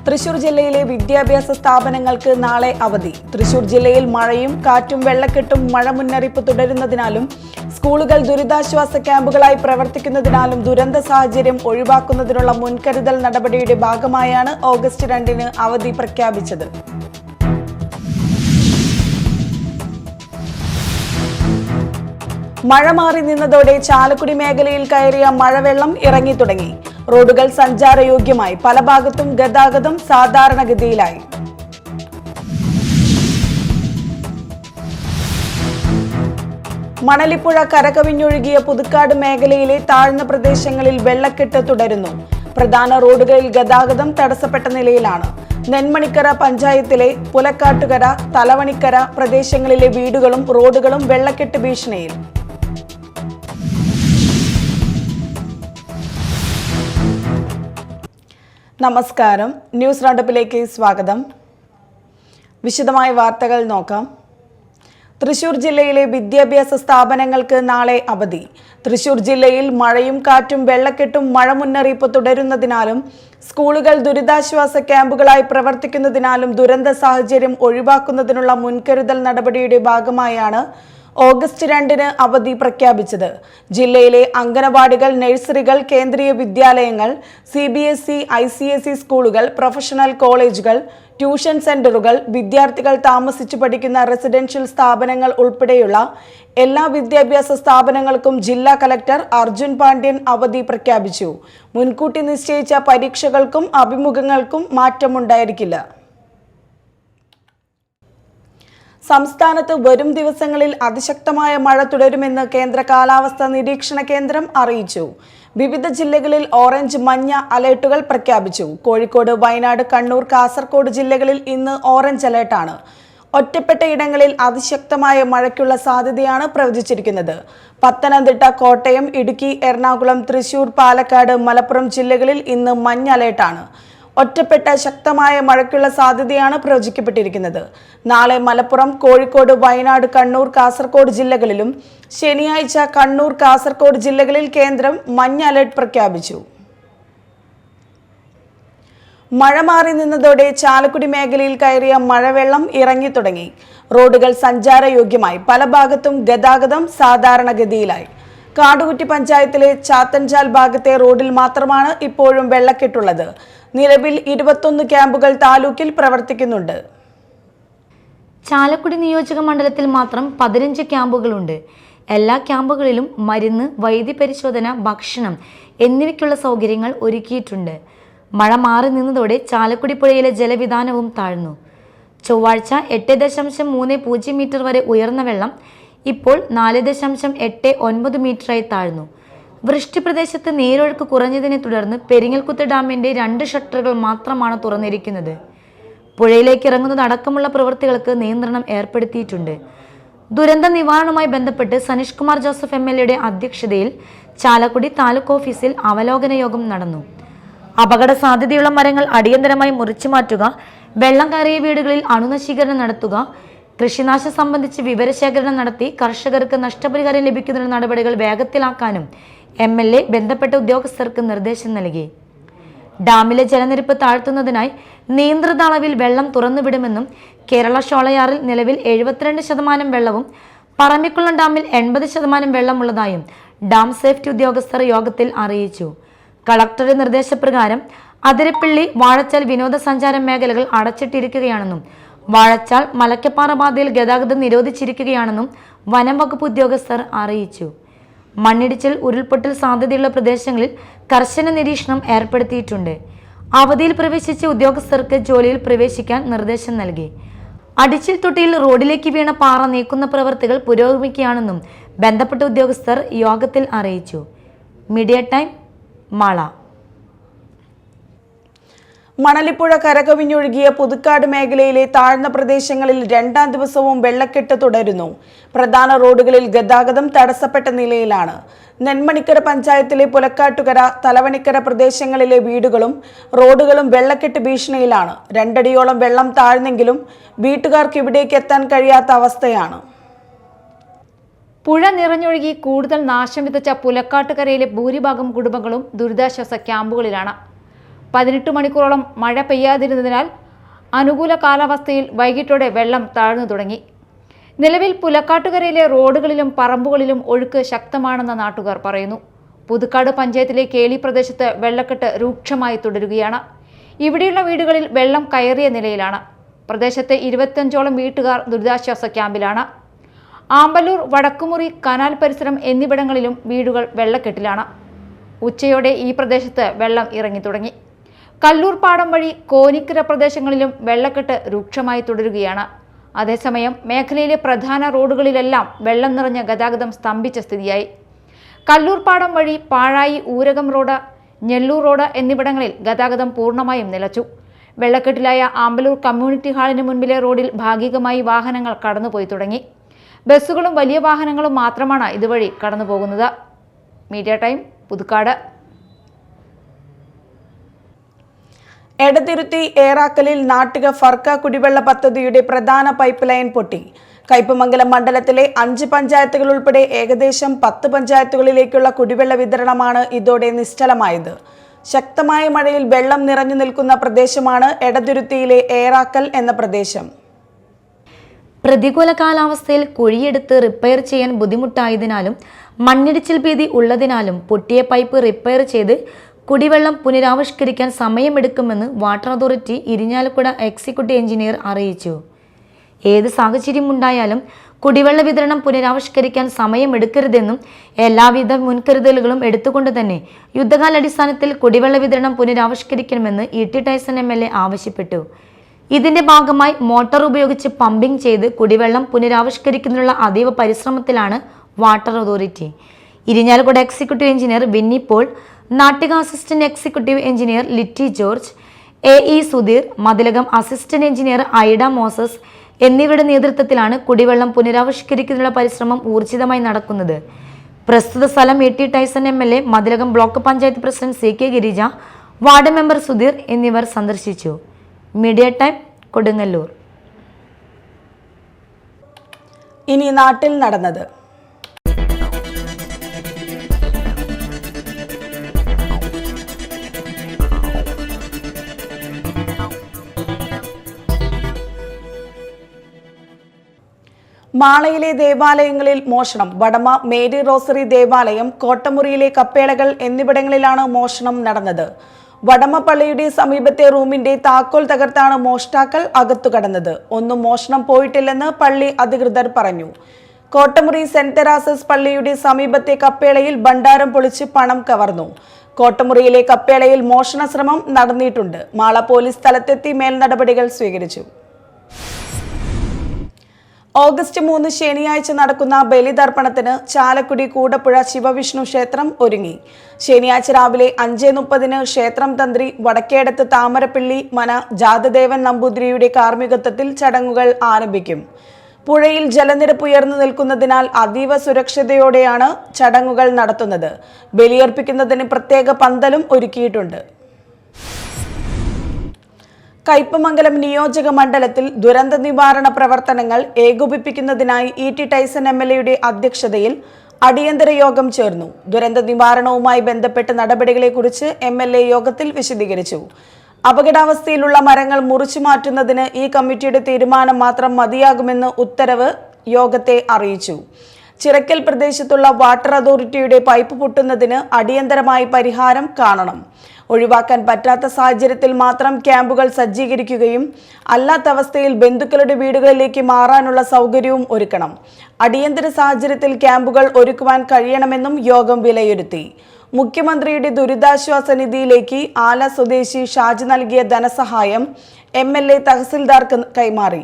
തൃശൂർ ജില്ലയിലെ വിദ്യാഭ്യാസ സ്ഥാപനങ്ങൾക്ക് നാളെ അവധി. തൃശൂർ ജില്ലയിൽ മഴയും കാറ്റും വെള്ളക്കെട്ടും മഴ മുന്നറിയിപ്പ് തുടരുന്നതിനാലും സ്കൂളുകൾ ദുരിതാശ്വാസ ക്യാമ്പുകളായി പ്രവർത്തിക്കുന്നതിനാലും ദുരന്ത സാഹചര്യം ഒഴിവാക്കുന്നതിനുള്ള മുൻകരുതൽ നടപടിയുടെ ഭാഗമായാണ് ഓഗസ്റ്റ് 2-ന് അവധി പ്രഖ്യാപിച്ചത്. മഴ മാറി നിന്നതോടെ ചാലക്കുടി മേഖലയിൽ കയറിയ മഴവെള്ളം ഇറങ്ങി തുടങ്ങി. റോഡുകൾ സഞ്ചാരയോഗ്യമായി. പല ഭാഗത്തും ഗതാഗതം സാധാരണഗതിയിലായി. മണലിപ്പുഴ കരകവിഞ്ഞൊഴുകിയ പുതുക്കാട് മേഖലയിലെ താഴ്ന്ന പ്രദേശങ്ങളിൽ വെള്ളക്കെട്ട് തുടരുന്നു. പ്രധാന റോഡുകളിൽ ഗതാഗതം തടസ്സപ്പെട്ട നിലയിലാണ്. നെന്മണിക്കര പഞ്ചായത്തിലെ പുലക്കാട്ടുകര, തലവണിക്കര പ്രദേശങ്ങളിലെ വീടുകളും റോഡുകളും വെള്ളക്കെട്ട് ഭീഷണിയിൽ. നമസ്കാരം, ന്യൂസ് റൗണ്ടപ്പിലേക്ക് സ്വാഗതം. വിശദമായ വാർത്തകൾ നോക്കാം. തൃശൂർ ജില്ലയിലെ വിദ്യാഭ്യാസ സ്ഥാപനങ്ങൾക്ക് നാളെ അവധി. തൃശൂർ ജില്ലയിൽ മഴയും കാറ്റും വെള്ളക്കെട്ടും മഴ മുന്നറിയിപ്പ് തുടരുന്നതിനാലും സ്കൂളുകൾ ദുരിതാശ്വാസ ക്യാമ്പുകളായി പ്രവർത്തിക്കുന്നതിനാലും ദുരന്ത സാഹചര്യം ഒഴിവാക്കുന്നതിനുള്ള മുൻകരുതൽ നടപടിയുടെ ഭാഗമായാണ് ഓഗസ്റ്റ് 2-ന് അവധി പ്രഖ്യാപിച്ചത്. ജില്ലയിലെ അംഗനവാടികൾ, നഴ്സറികൾ, കേന്ദ്രീയ വിദ്യാലയങ്ങൾ, CBSE, ICSE സ്കൂളുകൾ, പ്രൊഫഷണൽ കോളേജുകൾ, ട്യൂഷൻ സെന്ററുകൾ, വിദ്യാർത്ഥികൾ താമസിച്ചു പഠിക്കുന്ന റെസിഡൻഷ്യൽ സ്ഥാപനങ്ങൾ ഉൾപ്പെടെയുള്ള എല്ലാ വിദ്യാഭ്യാസ സ്ഥാപനങ്ങൾക്കും ജില്ലാ കലക്ടർ അർജുൻ പാണ്ഡ്യൻ അവധി പ്രഖ്യാപിച്ചു. മുൻകൂട്ടി നിശ്ചയിച്ച പരീക്ഷകൾക്കും അഭിമുഖങ്ങൾക്കും മാറ്റമുണ്ടായിരിക്കില്ല. സംസ്ഥാനത്ത് വരും ദിവസങ്ങളിൽ അതിശക്തമായ മഴ തുടരുമെന്ന് കേന്ദ്ര കാലാവസ്ഥാ നിരീക്ഷണ കേന്ദ്രം അറിയിച്ചു. വിവിധ ജില്ലകളിൽ ഓറഞ്ച്, മഞ്ഞ അലേർട്ടുകൾ പ്രഖ്യാപിച്ചു. കോഴിക്കോട്, വയനാട്, കണ്ണൂർ, കാസർഗോഡ് ജില്ലകളിൽ ഇന്ന് ഓറഞ്ച് അലേർട്ടാണ്. ഒറ്റപ്പെട്ട ഇടങ്ങളിൽ അതിശക്തമായ മഴയ്ക്കുള്ള സാധ്യതയാണ് പ്രവചിച്ചിരിക്കുന്നത്. പത്തനംതിട്ട, കോട്ടയം, ഇടുക്കി, എറണാകുളം, തൃശൂർ, പാലക്കാട്, മലപ്പുറം ജില്ലകളിൽ ഇന്ന് മഞ്ഞ അലേർട്ടാണ്. ഒറ്റപ്പെട്ട ശക്തമായ മഴയ്ക്കുള്ള സാധ്യതയാണ് പ്രവചിക്കപ്പെട്ടിരിക്കുന്നത്. നാളെ മലപ്പുറം, കോഴിക്കോട്, വയനാട്, കണ്ണൂർ, കാസർഗോഡ് ജില്ലകളിലും ശനിയാഴ്ച കണ്ണൂർ, കാസർഗോഡ് ജില്ലകളിൽ കേന്ദ്രം മഞ്ഞ അലർട്ട് പ്രഖ്യാപിച്ചു. മഴ മാറി നിന്നതോടെ ചാലക്കുടി മേഖലയിൽ കയറിയ മഴവെള്ളം ഇറങ്ങി തുടങ്ങി. റോഡുകൾ സഞ്ചാരയോഗ്യമായി. പല ഭാഗത്തും ഗതാഗതം സാധാരണഗതിയിലായി. കാടുകുറ്റി പഞ്ചായത്തിലെ ചാത്തൻചാൽ ഭാഗത്തെ റോഡിൽ മാത്രമാണ് ഇപ്പോഴും വെള്ളക്കെട്ടുള്ളത്. നിലവിൽ 21 ക്യാമ്പുകൾ താലൂക്കിൽ പ്രവർത്തിക്കുന്നുണ്ട്. ചാലക്കുടി നിയോജക മണ്ഡലത്തിൽ മാത്രം 15 ക്യാമ്പുകളുണ്ട്. എല്ലാ ക്യാമ്പുകളിലും മരുന്ന്, വൈദ്യപരിശോധന, ഭക്ഷണം എന്നിവയ്ക്കുള്ള സൗകര്യങ്ങൾ ഒരുക്കിയിട്ടുണ്ട്. മഴ മാറി നിന്നതോടെ ചാലക്കുടി പുഴയിലെ ജലവിധാനവും താഴ്ന്നു. ചൊവ്വാഴ്ച 8.30 മീറ്റർ വരെ ഉയർന്ന വെള്ളം ഇപ്പോൾ 4.89 മീറ്ററായി താഴ്ന്നു. വൃഷ്ടി പ്രദേശത്ത് നീരൊഴുക്ക് കുറഞ്ഞതിനെ തുടർന്ന് പെരിങ്ങൽകുത്ത് ഡാമിന്റെ 2 ഷട്ടറുകൾ മാത്രമാണ് തുറന്നിരിക്കുന്നത്. പുഴയിലേക്ക് ഇറങ്ങുന്നത് അടക്കമുള്ള പ്രവൃത്തികൾക്ക് നിയന്ത്രണം ഏർപ്പെടുത്തിയിട്ടുണ്ട്. ദുരന്ത നിവാരണവുമായി ബന്ധപ്പെട്ട് സനീഷ് കുമാർ ജോസഫ് MLA അധ്യക്ഷതയിൽ ചാലക്കുടി താലൂക്ക് ഓഫീസിൽ അവലോകന യോഗം നടന്നു. അപകട സാധ്യതയുള്ള മരങ്ങൾ അടിയന്തരമായി മുറിച്ചു മാറ്റുക, വെള്ളം കയറിയ വീടുകളിൽ അണുനശീകരണം നടത്തുക, കൃഷിനാശം സംബന്ധിച്ച് വിവരശേഖരണം നടത്തി കർഷകർക്ക് നഷ്ടപരിഹാരം ലഭിക്കുന്നതിനുള്ള നടപടികൾ വേഗത്തിലാക്കാനും MLA ബന്ധപ്പെട്ട ഉദ്യോഗസ്ഥർക്ക് നിർദ്ദേശം നൽകി. ഡാമിലെ ജലനിരപ്പ് താഴ്ത്തുന്നതിനായി നിയന്ത്രിത അളവിൽ വെള്ളം തുറന്നുവിടുമെന്നും കേരള ഷോളയാറിൽ നിലവിൽ 72% വെള്ളവും പറമ്പിക്കുളം ഡാമിൽ 80% വെള്ളമുള്ളതായും ഡാം സേഫ്റ്റി ഉദ്യോഗസ്ഥർ യോഗത്തിൽ അറിയിച്ചു. കളക്ടറുടെ നിർദ്ദേശപ്രകാരം അതിരപ്പള്ളി, വാഴച്ചാൽ വിനോദസഞ്ചാര മേഖലകൾ അടച്ചിട്ടിരിക്കുകയാണെന്നും വാഴച്ചാൽ, മലക്കപ്പാറ പാതയിൽ ഗതാഗതം നിരോധിച്ചിരിക്കുകയാണെന്നും വനം വകുപ്പ് ഉദ്യോഗസ്ഥർ അറിയിച്ചു. മണ്ണിടിച്ചിൽ, ഉരുൾപൊട്ടൽ സാധ്യതയുള്ള പ്രദേശങ്ങളിൽ കർശന നിരീക്ഷണം ഏർപ്പെടുത്തിയിട്ടുണ്ട്. അവധിയിൽ പ്രവേശിച്ച ഉദ്യോഗസ്ഥർക്ക് ജോലിയിൽ പ്രവേശിക്കാൻ നിർദ്ദേശം നൽകി. അടിച്ചിൽ തൊട്ടിയിൽ റോഡിലേക്ക് വീണ പാറ നീക്കുന്ന പ്രവൃത്തികൾ പുരോഗമിക്കുകയാണെന്നും ബന്ധപ്പെട്ട ഉദ്യോഗസ്ഥർ യോഗത്തിൽ അറിയിച്ചു. Media time, Mala. മണലിപ്പുഴ കരകവിഞ്ഞൊഴുകിയ പുതുക്കാട് മേഖലയിലെ താഴ്ന്ന പ്രദേശങ്ങളിൽ 2ാം ദിവസവും വെള്ളക്കെട്ട് തുടരുന്നു. പ്രധാന റോഡുകളിൽ ഗതാഗതം തടസ്സപ്പെട്ട നിലയിലാണ്. നെന്മണിക്കര പഞ്ചായത്തിലെ പുലക്കാട്ടുകര, തലവണിക്കര പ്രദേശങ്ങളിലെ വീടുകളും റോഡുകളും വെള്ളക്കെട്ട് ഭീഷണിയിലാണ്. 2 അടിയോളം വെള്ളം താഴ്ന്നെങ്കിലും വീട്ടുകാർക്ക് ഇവിടേക്ക് എത്താൻ കഴിയാത്ത അവസ്ഥയാണ്. പുഴ നിറഞ്ഞൊഴുകി കൂടുതൽ നാശം വിതച്ച പുലക്കാട്ടുകരയിലെ ഭൂരിഭാഗം കുടുംബങ്ങളും ദുരിതാശ്വാസ ക്യാമ്പുകളിലാണ്. 18 മണിക്കൂറോളം മഴ പെയ്യാതിരുന്നതിനാൽ അനുകൂല കാലാവസ്ഥയിൽ വൈകിട്ടോടെ വെള്ളം താഴ്ന്നു തുടങ്ങി. നിലവിൽ പുലക്കാട്ടുകരയിലെ റോഡുകളിലും പറമ്പുകളിലും ഒഴുക്ക് ശക്തമാണെന്ന് നാട്ടുകാർ പറയുന്നു. പുതുക്കാട് പഞ്ചായത്തിലെ കേളി പ്രദേശത്ത് വെള്ളക്കെട്ട് രൂക്ഷമായി തുടരുകയാണ്. ഇവിടെയുള്ള വീടുകളിൽ വെള്ളം കയറിയ നിലയിലാണ്. പ്രദേശത്തെ 25ഓളം വീട്ടുകാർ ദുരിതാശ്വാസ ക്യാമ്പിലാണ്. ആമ്പല്ലൂർ, വടക്കുമുറി, കനാൽ പരിസരം എന്നിവിടങ്ങളിലും വീടുകൾ വെള്ളക്കെട്ടിലാണ്. ഉച്ചയോടെ ഈ പ്രദേശത്ത് വെള്ളം ഇറങ്ങി തുടങ്ങി. കല്ലൂർ പാടം വഴി കോനിക്കര പ്രദേശങ്ങളിലും വെള്ളക്കെട്ട് രൂക്ഷമായി തുടരുകയാണ്. അതേസമയം മേഖലയിലെ പ്രധാന റോഡുകളിലെല്ലാം വെള്ളം നിറഞ്ഞ ഗതാഗതം സ്തംഭിച്ച സ്ഥിതിയായി. കല്ലൂർ പാടം വഴി പാഴായി, ഊരകം റോഡ്, ഞെല്ലൂർ റോഡ് എന്നിവിടങ്ങളിൽ ഗതാഗതം പൂർണ്ണമായും നിലച്ചു. വെള്ളക്കെട്ടിലായ ആമ്പലൂർ കമ്മ്യൂണിറ്റി ഹാളിന് മുൻപിലെ റോഡിൽ ഭാഗികമായി വാഹനങ്ങൾ കടന്നുപോയി തുടങ്ങി. ബസ്സുകളും വലിയ വാഹനങ്ങളും മാത്രമാണ് ഇതുവഴി കടന്നുപോകുന്നത്. Media time, Puthukkad. എടതിരുത്തി ഏറാക്കലിൽ നാട്ടിക ഫർക്ക കുടിവെള്ള പദ്ധതിയുടെ പ്രധാന പൈപ്പ് ലൈൻ പൊട്ടി. കയ്പമംഗലം മണ്ഡലത്തിലെ 5 പഞ്ചായത്തുകൾ ഉൾപ്പെടെ ഏകദേശം 10 പഞ്ചായത്തുകളിലേക്കുള്ള കുടിവെള്ള വിതരണമാണ് ഇതോടെ നിശ്ചലമായത്. ശക്തമായ മഴയിൽ വെള്ളം നിറഞ്ഞു നിൽക്കുന്ന പ്രദേശമാണ് എടതിരുത്തിയിലെ ഏറാക്കൽ എന്ന പ്രദേശം. പ്രതികൂല കാലാവസ്ഥയിൽ കുഴിയെടുത്ത് റിപ്പയർ ചെയ്യാൻ ബുദ്ധിമുട്ടായതിനാലും മണ്ണിടിച്ചിൽ ഭീതി ഉള്ളതിനാലും പൊട്ടിയ പൈപ്പ് റിപ്പയർ ചെയ്ത് കുടിവെള്ളം പുനരാവിഷ്കരിക്കാൻ സമയമെടുക്കുമെന്ന് water authority Irinjalakuda executive engineer അറിയിച്ചു. ഏത് സാഹചര്യമുണ്ടായാലും കുടിവെള്ള വിതരണം പുനരാവിഷ്കരിക്കാൻ സമയമെടുക്കരുതെന്നും എല്ലാവിധ മുൻകരുതലുകളും എടുത്തുകൊണ്ട് തന്നെ യുദ്ധകാലാടിസ്ഥാനത്തിൽ കുടിവെള്ള വിതരണം പുനരാവിഷ്കരിക്കണമെന്ന് ഇ.ടി. ടൈസൺ MLA ആവശ്യപ്പെട്ടു. ഇതിന്റെ ഭാഗമായി മോട്ടോർ ഉപയോഗിച്ച് പമ്പിംഗ് ചെയ്ത് കുടിവെള്ളം പുനരാവിഷ്കരിക്കുന്നതിനുള്ള അതീവ പരിശ്രമത്തിലാണ് water authority. Irinjalakuda executive engineer Vinny Paul, Nattika assistant executive engineer Litty George, AE Sudheer, Mathilakam assistant engineer Ida Moses എന്നിവരുടെ നേതൃത്വത്തിലാണ് കുടിവെള്ളം പുനരാവിഷ്കരിക്കുന്നതിനുള്ള പരിശ്രമം ഊർജിതമായി നടക്കുന്നത്. പ്രസ്തുത സ്ഥലം E T. Tyson MLA, Mathilakam block panchayat president CK Girija, ward member Sudheer എന്നിവർ സന്ദർശിച്ചു. Media time, Kodungallur. ഇനി നാട്ടിൽ നടന്നത്. മാളയിലെ ദേവാലയങ്ങളിൽ മോഷണം. വടമ മേരി റോസറി ദേവാലയം, കോട്ടമുറിയിലെ കപ്പേളകൾ എന്നിവിടങ്ങളിലാണ് മോഷണം നടന്നത്. വടമ പള്ളിയുടെ സമീപത്തെ റൂമിന്റെ താക്കോൽ തകർത്താണ് മോഷ്ടാക്കൾ അകത്തു കടന്നത്. ഒന്നും മോഷണം പോയിട്ടില്ലെന്ന് പള്ളി അധികൃതർ പറഞ്ഞു. കോട്ടമുറി സെന്റ് തെരാസസ് പള്ളിയുടെ സമീപത്തെ കപ്പേളയിൽ ഭണ്ഡാരം പൊളിച്ച് പണം കവർന്നു. കോട്ടമുറിയിലെ കപ്പേളയിൽ മോഷണ ശ്രമം നടന്നിട്ടുണ്ട്. മാള പോലീസ് സ്ഥലത്തെത്തി മേൽനടപടികൾ സ്വീകരിച്ചു. ഓഗസ്റ്റ് 3 ശനിയാഴ്ച നടക്കുന്ന ബലിതർപ്പണത്തിന് ചാലക്കുടി കൂടപ്പുഴ ശിവവിഷ്ണു ക്ഷേത്രം ഒരുങ്ങി. ശനിയാഴ്ച രാവിലെ 5:30 ക്ഷേത്രം തന്ത്രി വടക്കേടത്ത് താമരപ്പിള്ളി മന ജാതദേവൻ നമ്പൂതിരിയുടെ കാർമ്മികത്വത്തിൽ ചടങ്ങുകൾ ആരംഭിക്കും. പുഴയിൽ ജലനിരപ്പ് ഉയർന്നു നിൽക്കുന്നതിനാൽ അതീവ സുരക്ഷതയോടെയാണ് ചടങ്ങുകൾ നടത്തുന്നത്. ബലിയർപ്പിക്കുന്നതിന് പ്രത്യേക പന്തലും ഒരുക്കിയിട്ടുണ്ട്. കയ്പമംഗലം നിയോജക മണ്ഡലത്തിൽ ദുരന്ത നിവാരണ പ്രവർത്തനങ്ങൾ ഏകോപിപ്പിക്കുന്നതിനായി ഇ.ടി. ടൈസൺ MLAയുടെ അധ്യക്ഷതയിൽ അടിയന്തര യോഗം ചേർന്നു. ദുരന്ത നിവാരണവുമായി ബന്ധപ്പെട്ട നടപടികളെക്കുറിച്ച് MLA യോഗത്തിൽ വിശദീകരിച്ചു. അപകടാവസ്ഥയിലുള്ള മരങ്ങൾ മുറിച്ചു മാറ്റുന്നതിന് ഈ കമ്മിറ്റിയുടെ തീരുമാനം മാത്രം മതിയാകുമെന്ന് ഉത്തരവ് യോഗത്തെ അറിയിച്ചു. ചിറക്കൽ പ്രദേശത്തുള്ള വാട്ടർ അതോറിറ്റിയുടെ പൈപ്പ് പൊട്ടുന്നതിന് അടിയന്തരമായി പരിഹാരം കാണണം. ഒഴിവാക്കാൻ പറ്റാത്ത സാഹചര്യത്തിൽ മാത്രം ക്യാമ്പുകൾ സജ്ജീകരിക്കുകയും അല്ലാത്ത അവസ്ഥയിൽ ബന്ധുക്കളുടെ വീടുകളിലേക്ക് മാറാനുള്ള സൗകര്യവും ഒരുക്കണം. അടിയന്തര സാഹചര്യത്തിൽ ക്യാമ്പുകൾ ഒരുക്കുവാൻ കഴിയണമെന്നും യോഗം വിലയിരുത്തി. മുഖ്യമന്ത്രിയുടെ ദുരിതാശ്വാസ നിധിയിലേക്ക് ആല സ്വദേശി ഷാജി നൽകിയ ധനസഹായം MLA തഹസിൽദാർക്ക് കൈമാറി.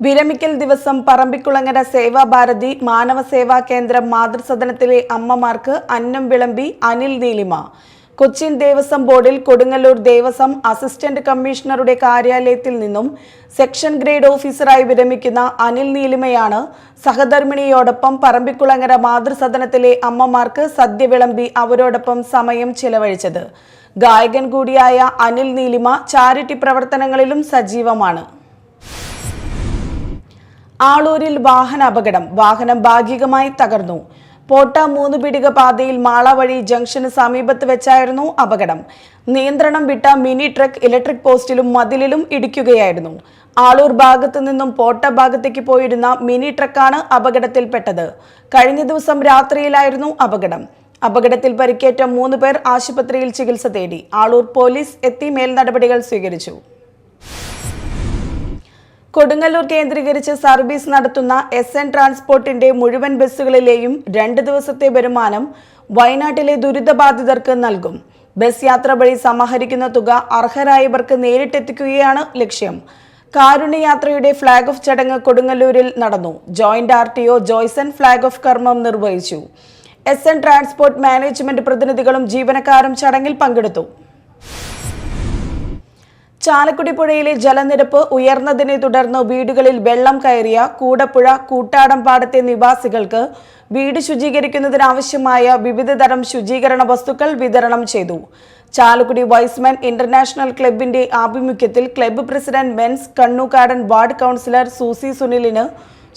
വിരമിക്കൽ ദിവസം പറമ്പിക്കുളങ്ങര സേവാഭാരതി മാനവ സേവാ കേന്ദ്രം മാതൃസദനത്തിലെ അമ്മമാർക്ക് അന്നം വിളമ്പി അനിൽ നീലിമ. കൊച്ചിൻ ദേവസ്വം ബോർഡിൽ കൊടുങ്ങല്ലൂർ ദേവസ്വം അസിസ്റ്റന്റ് കമ്മീഷണറുടെ കാര്യാലയത്തിൽ നിന്നും സെക്ഷൻ ഗ്രേഡ് ഓഫീസറായി വിരമിക്കുന്ന അനിൽ നീലിമയാണ് സഹധർമ്മിണിയോടൊപ്പം പറമ്പിക്കുളങ്ങര മാതൃസദനത്തിലെ അമ്മമാർക്ക് സദ്യ വിളമ്പി അവരോടൊപ്പം സമയം ചിലവഴിച്ചത്. ഗായകൻ കൂടിയായ അനിൽ നീലിമ ചാരിറ്റി പ്രവർത്തനങ്ങളിലും സജീവമാണ്. ആളൂരിൽ വാഹന അപകടം. വാഹനം ഭാഗികമായി തകർന്നു. പോട്ട 3 പീടിക പാതയിൽ മാള വഴി ജംഗ്ഷന് സമീപത്ത് വെച്ചായിരുന്നു അപകടം. നിയന്ത്രണം വിട്ട മിനി ട്രക്ക് ഇലക്ട്രിക് പോസ്റ്റിലും മതിലിലും ഇടിക്കുകയായിരുന്നു. ആളൂർ ഭാഗത്തു നിന്നും പോട്ട ഭാഗത്തേക്ക് പോയിരുന്ന മിനി ട്രക്കാണ് അപകടത്തിൽപ്പെട്ടത്. കഴിഞ്ഞ ദിവസം രാത്രിയിലായിരുന്നു അപകടം. അപകടത്തിൽ പരിക്കേറ്റ 3 പേർ ആശുപത്രിയിൽ ചികിത്സ തേടി. ആളൂർ പോലീസ് എത്തി മേൽ നടപടികൾ സ്വീകരിച്ചു. കൊടുങ്ങല്ലൂർ കേന്ദ്രീകരിച്ച് സർവീസ് നടത്തുന്ന SN ട്രാൻസ്പോർട്ടിന്റെ മുഴുവൻ ബസ്സുകളിലെയും 2 ദിവസത്തെ വരുമാനം വയനാട്ടിലെ ദുരിതബാധിതർക്ക് നൽകും. ബസ് യാത്ര വഴി സമാഹരിക്കുന്ന തുക അർഹരായവർക്ക് നേരിട്ടെത്തിക്കുകയാണ് ലക്ഷ്യം. കാരുണ്യയാത്രയുടെ ഫ്ളാഗ് ഓഫ് ചടങ്ങ് കൊടുങ്ങല്ലൂരിൽ നടന്നു. Joint RTO Joyson flag off കർമ്മം നിർവഹിച്ചു. SN ട്രാൻസ്പോർട്ട് മാനേജ്മെന്റ് പ്രതിനിധികളും ജീവനക്കാരും ചടങ്ങിൽ പങ്കെടുത്തു. ചാലക്കുടി പുഴയിലെ ജലനിരപ്പ് ഉയർന്നതിനെ തുടർന്ന് വീടുകളിൽ വെള്ളം കയറിയ കൂടപ്പുഴ കൂട്ടാടംപാടത്തെ നിവാസികൾക്ക് വീട് ശുചീകരിക്കുന്നതിനാവശ്യമായ വിവിധതരം ശുചീകരണ വസ്തുക്കൾ വിതരണം ചെയ്തു. ചാലക്കുടി വൈസ്മാൻ ഇന്റർനാഷണൽ ക്ലബിന്റെ ആഭിമുഖ്യത്തിൽ ക്ലബ്ബ് പ്രസിഡന്റ് മെൻസ് കണ്ണൂക്കാടൻ വാർഡ് കൗൺസിലർ സൂസി സുനിലിന്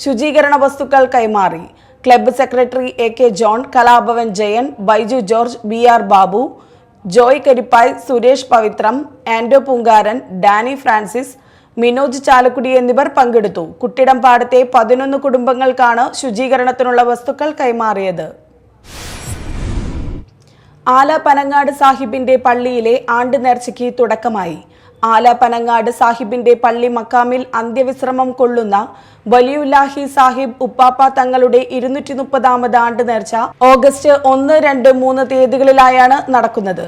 ശുചീകരണ വസ്തുക്കൾ കൈമാറി. Club secretary AK John, Kalabhavan Jayan, Baiju George, BR Babu, Joy Karippai, Suresh Pavithram, Ando Poonkaran, Danny Francis, Minoj Chalakudy എന്നിവർ പങ്കെടുത്തു. കുട്ടിടംപാടത്തെ 11 കുടുംബങ്ങൾക്കാണ് ശുചീകരണത്തിനുള്ള വസ്തുക്കൾ കൈമാറിയത്. ആല പനങ്ങാട് സാഹിബിന്റെ പള്ളിയിലെ ആണ്ട് നേർച്ചയ്ക്ക് തുടക്കമായി. ആല പനങ്ങാട് സാഹിബിന്റെ പള്ളി മക്കാമിൽ അന്ത്യവിശ്രമം കൊള്ളുന്ന വലിയുല്ലാഹി സാഹിബ് ഉപ്പാപ്പ തങ്ങളുടെ 230ാമത് ആണ്ട് നേർച്ച ഓഗസ്റ്റ് 1, 2, 3 തീയതികളിലായാണ് നടക്കുന്നത്.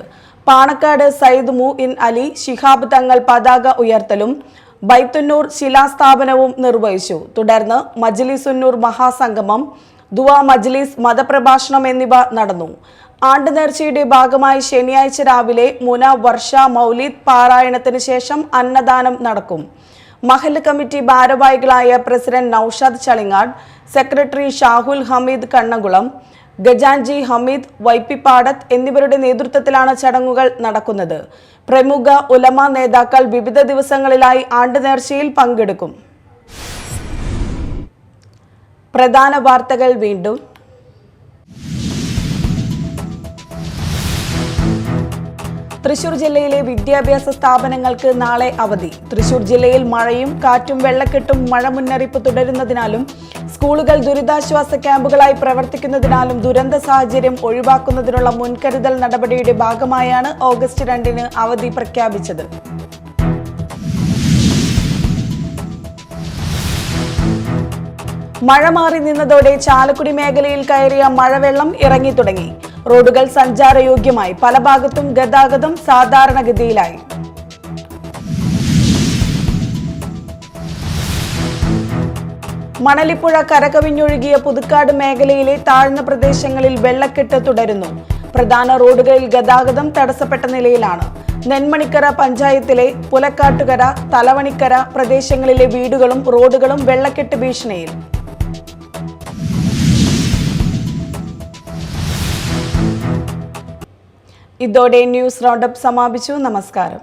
പാണക്കാട് സയ്യിദ് മുഇൻ അലി ശിഹാബ് തങ്ങൾ പതാക ഉയർത്തലും ബൈത്തുന്നൂർ ശിലാസ്ഥാപനവും നിർവഹിച്ചു. തുടർന്ന് മജ്ലിസുന്നൂർ മഹാസംഗമം, ദുആ മജ്ലിസ്, മതപ്രഭാഷണം എന്നിവ നടന്നു. ആണ്ട് നേർച്ചയുടെ ഭാഗമായി ശനിയാഴ്ച രാവിലെ മുന വർഷ മൗലിദ് പാരായണത്തിന് ശേഷം അന്നദാനം നടക്കും. മഹല്ല് കമ്മിറ്റി ഭാരവാഹികളായ പ്രസിഡന്റ് നൌഷാദ് ചളിങ്ങാട്, സെക്രട്ടറി ഷാഹുൽ ഹമീദ് കണ്ണകുളം, ഗജാൻജി ഹമീദ് വൈപ്പിപ്പാടത്ത് എന്നിവരുടെ നേതൃത്വത്തിലാണ് ചടങ്ങുകൾ നടക്കുന്നത്. പ്രമുഖ ഉലമ നേതാക്കൾ വിവിധ ദിവസങ്ങളിലായി ആണ്ട് നേർച്ചയിൽ പങ്കെടുക്കും. പ്രധാന വാർത്തകൾ വീണ്ടും. തൃശൂർ ജില്ലയിലെ വിദ്യാഭ്യാസ സ്ഥാപനങ്ങൾക്ക് നാളെ അവധി. തൃശൂർ ജില്ലയിൽ മഴയും കാറ്റും വെള്ളക്കെട്ടും മഴ മുന്നറിയിപ്പ് തുടരുന്നതിനാലും സ്കൂളുകൾ ദുരിതാശ്വാസ ക്യാമ്പുകളായി പ്രവർത്തിക്കുന്നതിനാലും ദുരന്ത സാഹചര്യം ഒഴിവാക്കുന്നതിനുള്ള മുൻകരുതൽ നടപടിയുടെ ഭാഗമായാണ് ഓഗസ്റ്റ് 2 അവധി പ്രഖ്യാപിച്ചത്. മഴ മാറി നിന്നതോടെ ചാലക്കുടി മേഖലയിൽ കയറിയ മഴവെള്ളം ഇറങ്ങി തുടങ്ങി. റോഡുകൾ സഞ്ചാരയോഗ്യമായി. പല ഭാഗത്തും ഗതാഗതം സാധാരണഗതിയിലായി. മണലിപ്പുഴ കരകവിഞ്ഞൊഴുകിയ പുതുക്കാട് മേഖലയിലെ താഴ്ന്ന പ്രദേശങ്ങളിൽ വെള്ളക്കെട്ട് തുടരുന്നു. പ്രധാന റോഡുകളിൽ ഗതാഗതം തടസ്സപ്പെട്ട നിലയിലാണ്. നെന്മണിക്കര പഞ്ചായത്തിലെ പുലക്കാട്ടുകര, തലവണിക്കര പ്രദേശങ്ങളിലെ വീടുകളും റോഡുകളും വെള്ളക്കെട്ട് ഭീഷണിയിൽ. ഇതോടെ ന്യൂസ് റൗണ്ടപ്പ് സമാപിച്ചു. നമസ്കാരം.